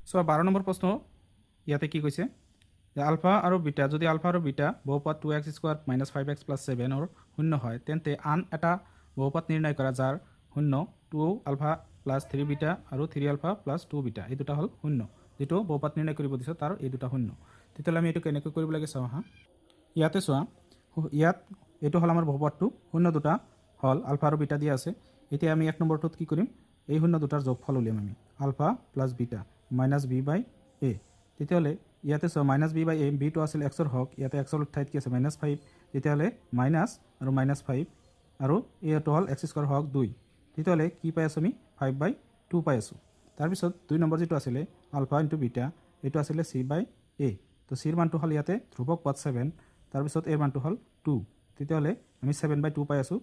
so 12 number প্ৰশ্ন ইয়াতে কি কৈছে যে আলফা আৰু বিটা যদি আলফা আৰু বিটা বহুপদ 2x² - 5x + 7 ৰ শূন্য হয় তেন্তে আন এটা বহুপদ নিৰ্ণয় কৰা যাৰ শূন্য 2 আলফা + 3 বিটা আৰু 3 আলফা + 2 বিটা এই দুটা হ'ল শূন্য যেটো বহুপদ নিৰ্ণয় কৰিব দিছে তাৰ এই দুটা শূন্য তেতিয়াহ'লে আমি এইটো কেনেকৈ কৰিব লাগে চাওঁ হা ইয়াতে চোৱা ইয়াত এইটো হ'ল আমাৰ বহুপদটো শূন্য দুটা হ'ল আলফা আৰু বিটা দিয়া আছে এতিয়া আমি 1 নম্বৰটোত কি কৰিম এই শূন্য দুটাৰ যোগফল উলিয়াম আমি আলফা + বিটা -b/a তেতিয়াহ'লে ইয়াতে চোৱা -b/a bটো আছিল x ৰ হক ইয়াতে x ৰ ঠাইত কি আছে -5 তেতিয়াহ'লে মাইনাছ আৰু -5 আৰু এইটো হ'ল x² হক 2 তেতিয়াহ'লে কি পাই আছোঁ আমি 5/2 পাই আছোঁ তাৰপিছত 2 নম্বৰ যেটো আছিলে আলফা * বিটা এইটো আছিলে c/a তো c ৰ মানটো হ'ল ইয়াতে ধ্ৰুৱক পদ 7 তাৰপিছত a ৰ মানটো হ'ল 2 তেতিয়াহ'লে আমি 7/2 পাই আছোঁ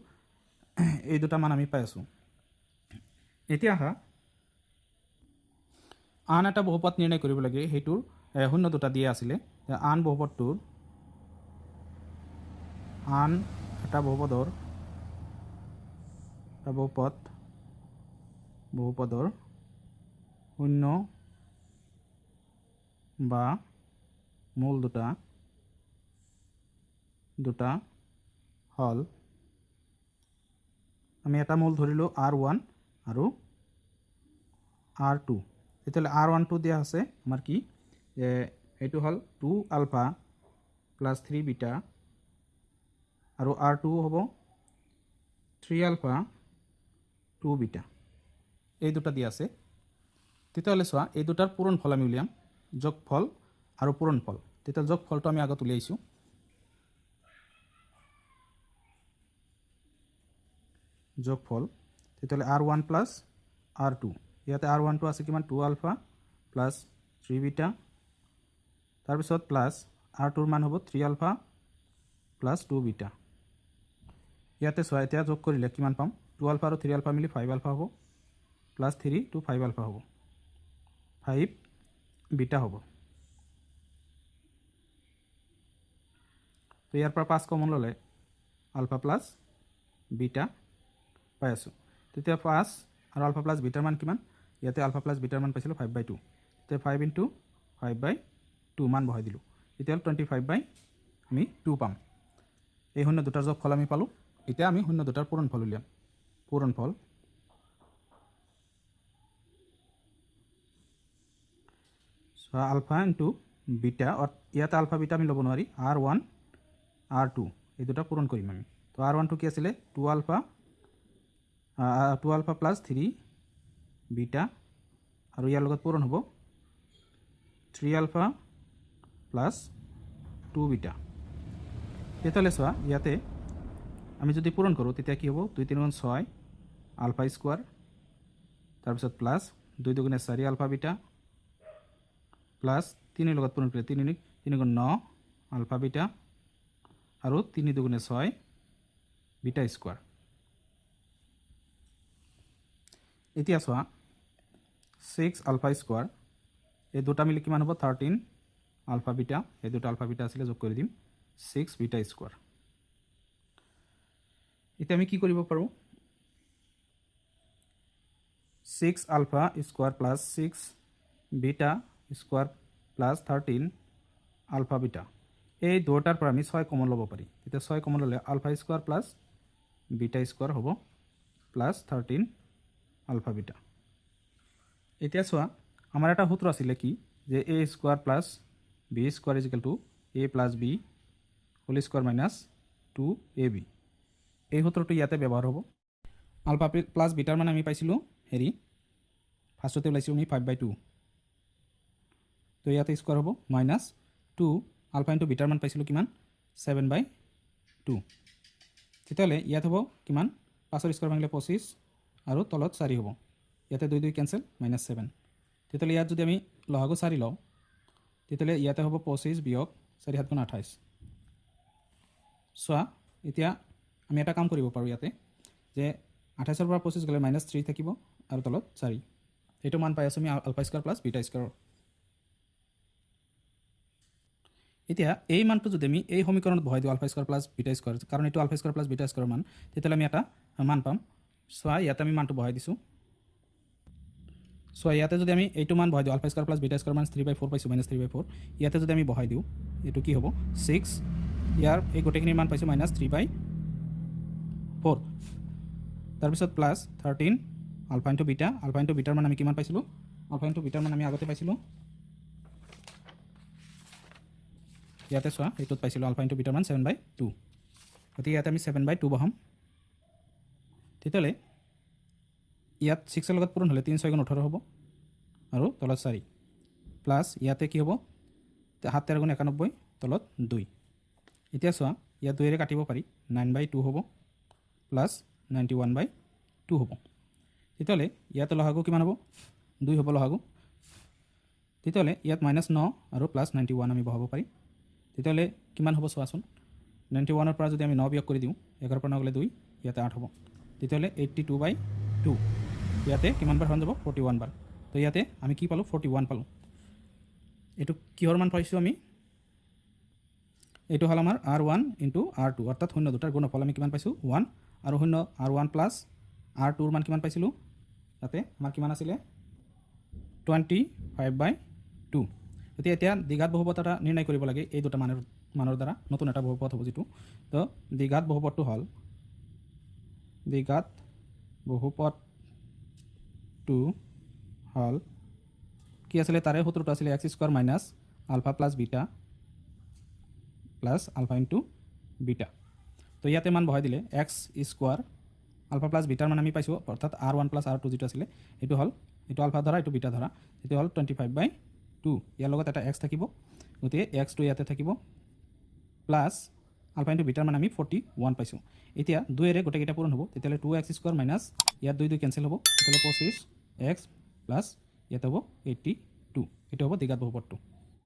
এই দুটা মান আমি পাই আছোঁ এতিয়া আহা আন এটা বহুপদ নিৰ্ণয় কৰিব লাগে সেইটোৰ শূন্য দুটা দিয়া আছিলে আন বহুপদটোৰ আন এটা বহুপদৰ শূন্য বা মূল দুটা হল আমি এটা মূল ধৰিলোঁ r1 আৰু r2 তেতিয়াহ'লে r1টো দিয়া আছে আমাৰ কি এইটো হ'ল 2 আলফা + 3 বিটা আৰু r2 হ'ব 3 আলফা 2 বিটা এই দুটা দিয়া আছে তেতিয়াহ'লে চোৱা এই দুটাৰ পূৰণফল আমি উলিয়াম যোগফল আৰু পূৰণফল তেতিয়া যোগফলটো আমি আগত উলিয়াইছোঁ যোগফল তেতিয়াহ'লে r1 + r2 ইয়াতে r1টো আছে কিমান 2 আলফা + 3 বিটা তাৰপিছত প্লাছ r2ৰ মান হ'ব 3 আলফা + 2 বিটা ইয়াতে চোৱা এতিয়া যোগ কৰিলে কিমান পাম 2 আলফা আৰু 3 আলফা মিলি 5 আলফা হ'ব +3 to 5 আলফা হ'ব 5 বিটা হ'ব তো ইয়াৰ পৰা 5 কমন ল'লে আলফা + বিটা পাই আছোঁ তেতিয়া 5 আৰু আলফা + বিটাৰ মান কিমান ইয়াতে আলফা + বিটাৰ মান পাইছিলোঁ 5/2 তেতিয়া 5 * 5/2 মান বহাই দিলোঁ তেতিয়া 25/2 আমি 2 পাম এই শূন্য দুটাৰ যোগফল আমি পালোঁ এতিয়া আমি শূন্য দুটাৰ পূৰণফল উলিয়াম পূৰণফল so আলফা * বিটা ইয়াতে আলফা বিটা আমি ল'ব নোৱাৰি r1 r2 এই দুটা পূৰণ কৰিম আমি তো r1টো কি আছিলে 2 আলফা + 3 বিটা আৰু ইয়াৰ লগত পূৰণ হ'ব 3 আলফা + 2 বিটা তেতিয়াহ'লে চোৱা ইয়াতে আমি যদি পূৰণ কৰোঁ তেতিয়া কি হ'ব 2 × 3 = 6 আলফা স্কোৱাৰ তাৰপিছত প্লাছ 2 × 2 = 4 আলফা বিটা প্লাছ 3 ৰ লগত পূৰণ কৰিলে 3 × 3 = 9 আলফা বিটা আৰু 3 × 2 = 6 বিটা স্কোৱাৰ এতিয়া চোৱা 6 আলফা স্কোৱাৰ এই দুটা মিলি কিমান হ'ব 13 আলফা বিটা এই দুটা আলফা বিটা আছিলে যোগ কৰি দিম 6 বিটা স্কোৱাৰ এতিয়া আমি কি কৰিব পাৰোঁ 6 alpha square plus 6 beta square plus 13 alpha beta এই দুটাৰ পৰা আমি 6 কমন ল'ব পাৰি তেতিয়া 6 কমন ল'লে alpha square plus beta square হ'ব প্লাছ 13 আলফা বিটা এতিয়া চোৱা আমাৰ এটা সূত্ৰ আছিলে কি যে a square plus b square = a + b whole square minus 2ab এই সূত্ৰটো ইয়াতে ব্যৱহাৰ হ'ব আলফা প্লাছ বিটাৰ মানে আমি পাইছিলোঁ হেৰি ফাৰ্ষ্টতে ওলাইছোঁ আমি 5/2 তো ইয়াতে স্কোৱাৰ হ'ব মাইনাছ 2 আলফা * বিটাৰ মান পাইছিলোঁ কিমান 7/2 তেতিয়াহ'লে ইয়াত হ'ব কিমান 5ৰ স্কোৱাৰ ভাঙিলে 25 আৰু তলত 4 হ'ব ইয়াতে 2 2 কেঞ্চেল -7 তেতিয়াহ'লে ইয়াত যদি আমি লসাগু 4 লওঁ তেতিয়াহ'লে ইয়াতে হ'ব 25 বিয়োগ 4 × 7 = 28 চোৱা এতিয়া আমি এটা কাম কৰিব পাৰোঁ ইয়াতে যে 28ৰ পৰা 25 গ'লে -3 থাকিব আৰু তলত 4 এইটো মান পাই আছোঁ আমি alpha square plus beta square এতিয়া এই মানটো যদি আমি এই সমীকৰণত বহাই দিওঁ alpha square plus beta square কাৰণ এইটো alpha square plus beta square মান তেতিয়াহ'লে আমি এটা মান পাম চোৱা ইয়াতে আমি মানটো বহাই দিছোঁ সো ইয়াতে যদি আমি এইটো মান বহাই দিওঁ alpha square plus beta square minus 3/4 পাইছোঁ মাইনাছ 3/4 ইয়াতে যদি আমি বহাই দিওঁ এইটো কি হ'ব 6 ইয়াৰ এই গোটেইখিনিৰ মান পাইছোঁ মাইনাছ 3/4 তাৰপিছত প্লাছ 13 আলফা ইনটু বিটাৰ মান আমি কিমান পাইছিলোঁ আলফা ইনটু বিটাৰ মান আমি আগতে পাইছিলোঁ ইয়াতে চোৱা এইটোত পাইছিলোঁ আলফা ইনটু বিটাৰ মান 7/2 গতিকে ইয়াতে আমি 7/2 বহাম তেতিয়াহ'লে ইয়াত 6 লগত পূৰণ হ'লে 3 6 গুণ 18 হ'ব আৰু তলত 4 প্লাছ ইয়াতে কি হ'ব 7 13 গুণ 91 তলত 2 এতিয়া চোৱা ইয়াত 2ৰে কাটিব পাৰি 9/2 হ'ব প্লাছ 91/2 হ'ব তেতিয়াহ'লে ইয়াতে লসাগু কিমান হ'ব 2 হ'ব লসাগু তেতিয়াহ'লে ইয়াত -9 আৰু প্লাছ 91 আমি বহাব পাৰি তেতিয়াহ'লে কিমান হ'ব চোৱাচোন 91ৰ পৰা যদি আমি 9 বিয়োগ কৰি দিওঁ 11 পৰা 9 গ'লে 2 ইয়াতে 8 হ'ব তেতিয়াহ'লে 82/2 ইয়াতে কিমান বাৰ হৈ যাব 41 বাৰ তো ইয়াতে আমি কি পালোঁ 41 পালোঁ এইটো কিহৰ মান পাইছোঁ আমি এইটো হ'ল আমাৰ R1 ইনটু R2 অৰ্থাৎ 0 দুটাৰ গুণফল আমি কিমান পাইছোঁ 1 আৰু 0 R1 প্লাছ R2ৰ মান কিমান পাইছিলোঁ তাতে আমাৰ কিমান আছিলে 25/2 গতিকে এতিয়া দ্বিঘাত বহুপদ এটা নিৰ্ণয় কৰিব লাগে এই দুটা মানৰ দ্বাৰা নতুন এটা বহুপদ হ'ব যিটো তো দ্বিঘাত বহুপদটো হ'ল দ্বিঘাত বহুপদটো হ'ল কি আছিলে তাৰে সূত্ৰটো আছিলে x square minus alpha plus beta plus alpha into beta তো ইয়াতে মান বহাই দিলে x স্কোৱাৰ আলফা প্লাছ বিটাৰ মান আমি পাইছোঁ অৰ্থাৎ R1 প্লাছ R2 যিটো আছিলে এইটো হ'ল এইটো আলফা ধৰা এইটো বিটা ধৰা এইটো হ'ল 25/2 ইয়াৰ লগত এটা x থাকিব গতিকে xটো ইয়াতে থাকিব প্লাছ আলফা ইনটু বিটাৰ মান আমি 41 পাইছোঁ এতিয়া 2ৰে গোটেইকেইটা পূৰণ হ'ব তেতিয়াহ'লে 2x স্কোৱাৰ মাইনাছ ইয়াত 2 কেঞ্চেল হ'ব তেতিয়াহ'লে 25x প্লাছ ইয়াতে হ'ব 82 এইটো হ'ব দ্বিঘাত বহুপদটো